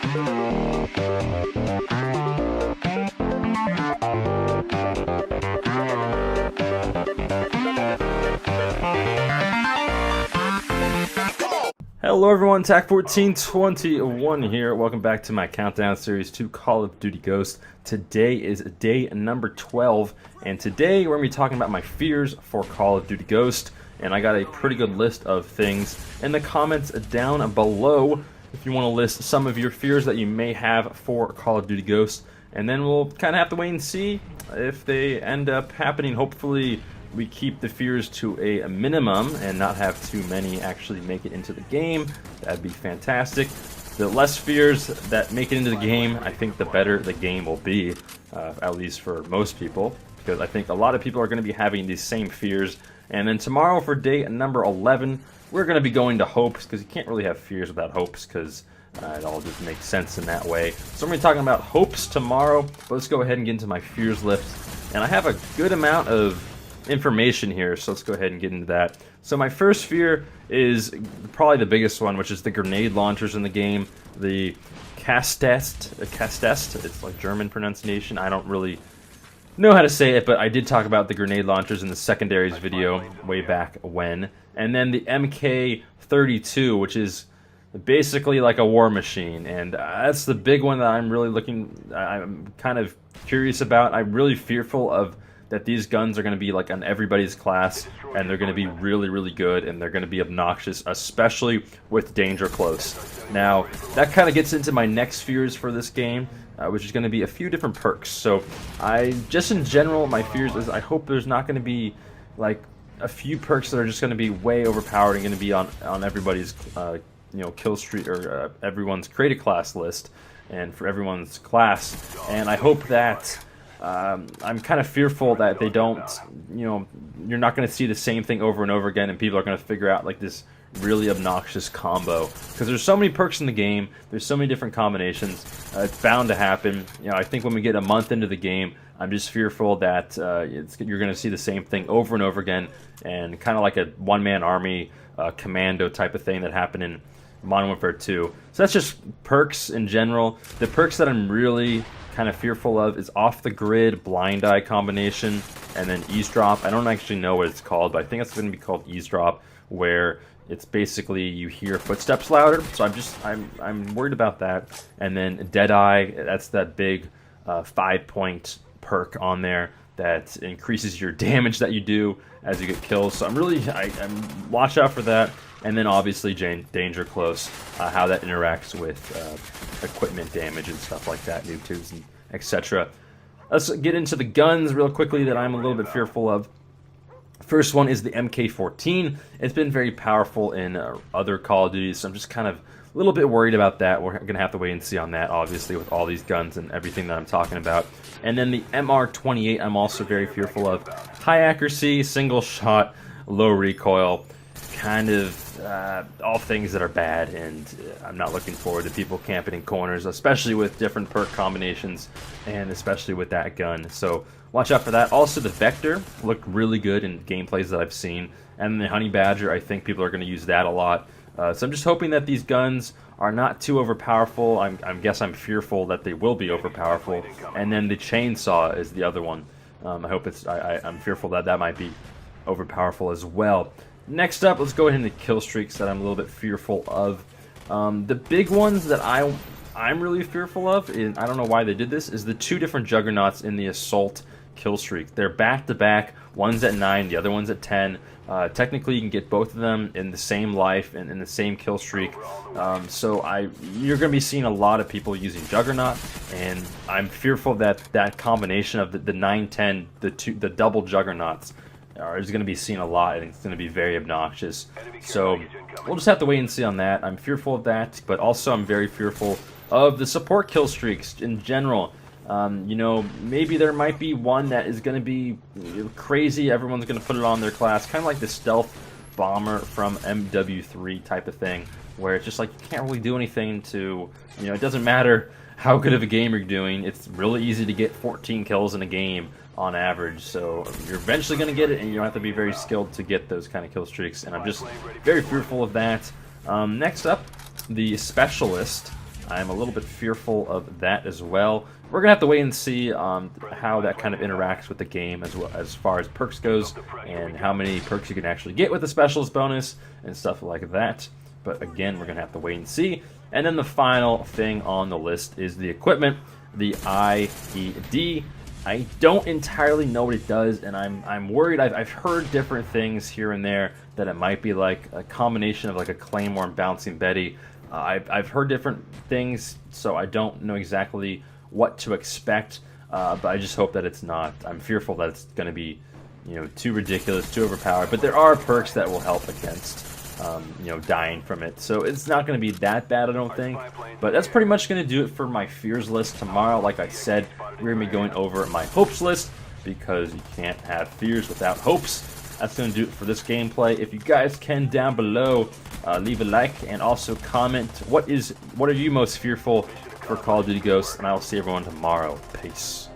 Hello everyone, TAC1421 here. Welcome back to my countdown series to Call of Duty Ghosts. Today is day number 12, and today we're going to be talking about my fears for Call of Duty Ghosts. And I got a pretty good list of things in the comments down below if you want to list some of your fears that you may have for Call of Duty Ghosts. And then we'll kind of have to wait and see if they end up happening. Hopefully we keep the fears to a minimum and not have too many actually make it into the game. That'd be fantastic. The less fears that make it into the game, I think the better the game will be, at least for most people, because I think a lot of people are going to be having these same fears. And then tomorrow for day number 11, we're going to be going to hopes, because you can't really have fears without hopes, because it all just makes sense in that way. So we're going to be talking about hopes tomorrow, but let's go ahead and get into my fears list. And I have a good amount of information here, so let's go ahead and get into that. So my first fear is probably the biggest one, which is the grenade launchers in the game. The Castest, it's like German pronunciation. I don't really know how to say it, but I did talk about the grenade launchers in the secondaries video way back when. And then the MK32, which is basically like a war machine, and that's the big one that I'm kind of curious about. I'm really fearful of that these guns are going to be like on everybody's class, and they're going to be really, really good, and they're going to be obnoxious, especially with danger close. Now, that kind of gets into my next fears for this game, which is going to be a few different perks. So, just in general, my fears is I hope there's not going to be like a few perks that are just going to be way overpowered and going to be on everybody's kill streak or everyone's created class list, and for everyone's class. And I hope that I'm kind of fearful that they don't, you're not going to see the same thing over and over again, and people are going to figure out like this really obnoxious combo, because there's so many perks in the game, there's so many different combinations. It's bound to happen. I think when we get a month into the game, I'm just fearful that you're going to see the same thing over and over again, and kind of like a one-man army commando type of thing that happened in Modern Warfare 2. So that's just perks in general. The perks that I'm really kind of fearful of is off the grid, blind eye combination, and then eavesdrop. I don't actually know what it's called, but I think it's going to be called eavesdrop, where it's basically you hear footsteps louder. So I'm worried about that. And then dead eye, that's that big 5-point perk on there that increases your damage that you do as you get kills. So I'm watch out for that. And then obviously danger close, how that interacts with equipment damage and stuff like that, noob tubes and etc. Let's get into the guns real quickly that I'm a little bit fearful of. First one is the MK14. It's been very powerful in other Call of Duty, so I'm just kind of a little bit worried about that. We're going to have to wait and see on that, obviously, with all these guns and everything that I'm talking about. And then the MR28 I'm also very fearful of. High accuracy, single shot, low recoil, kind of all things that are bad, and I'm not looking forward to people camping in corners, especially with different perk combinations, and especially with that gun. So watch out for that. Also, the Vector looked really good in gameplays that I've seen, and the Honey Badger, I think people are going to use that a lot. So I'm just hoping that these guns are not too overpowerful. I'm fearful that they will be overpowerful. And then the Chainsaw is the other one. I'm fearful that that might be overpowerful as well. Next up, let's go ahead into kill streaks that I'm a little bit fearful of. The big ones that I'm really fearful of, and I don't know why they did this, is the two different Juggernauts in the Assault kill streak. They're back-to-back. One's at 9, the other one's at 10. Technically, you can get both of them in the same life and in the same kill streak. So you're going to be seeing a lot of people using Juggernaut, and I'm fearful that that combination of the 9-10, the double Juggernauts, is going to be seen a lot, and it's going to be very obnoxious. So we'll just have to wait and see on that. I'm fearful of that, but also I'm very fearful of the support kill streaks in general. Maybe there might be one that is going to be crazy. Everyone's going to put it on their class, kind of like the stealth bomber from MW3 type of thing, where it's just like you can't really do anything to, it doesn't matter how good of a game you're doing. It's really easy to get 14 kills in a game on average, so you're eventually going to get it, and you don't have to be very skilled to get those kind of kill streaks, and I'm just very fearful of that. Next up, the Specialist. I'm a little bit fearful of that as well. We're gonna have to wait and see how that kind of interacts with the game as well as far as perks goes, and how many perks you can actually get with the specialist bonus and stuff like that. But again, we're gonna have to wait and see. And then the final thing on the list is the equipment, the IED. I don't entirely know what it does, and I'm worried. I've heard different things here and there that it might be like a combination of like a Claymore and Bouncing Betty. I've heard different things, so I don't know exactly what to expect. But I just hope that it's not. I'm fearful that it's going to be, you know, too ridiculous, too overpowered. But there are perks that will help against, you know, dying from it. So it's not going to be that bad, I don't think. But that's pretty much going to do it for my fears list tomorrow. Like I said, we're going to be going over my hopes list, because you can't have fears without hopes. That's going to do it for this gameplay. If you guys can, down below, leave a like and also comment what are you most fearful for Call of Duty Ghosts, and I will see everyone tomorrow. Peace.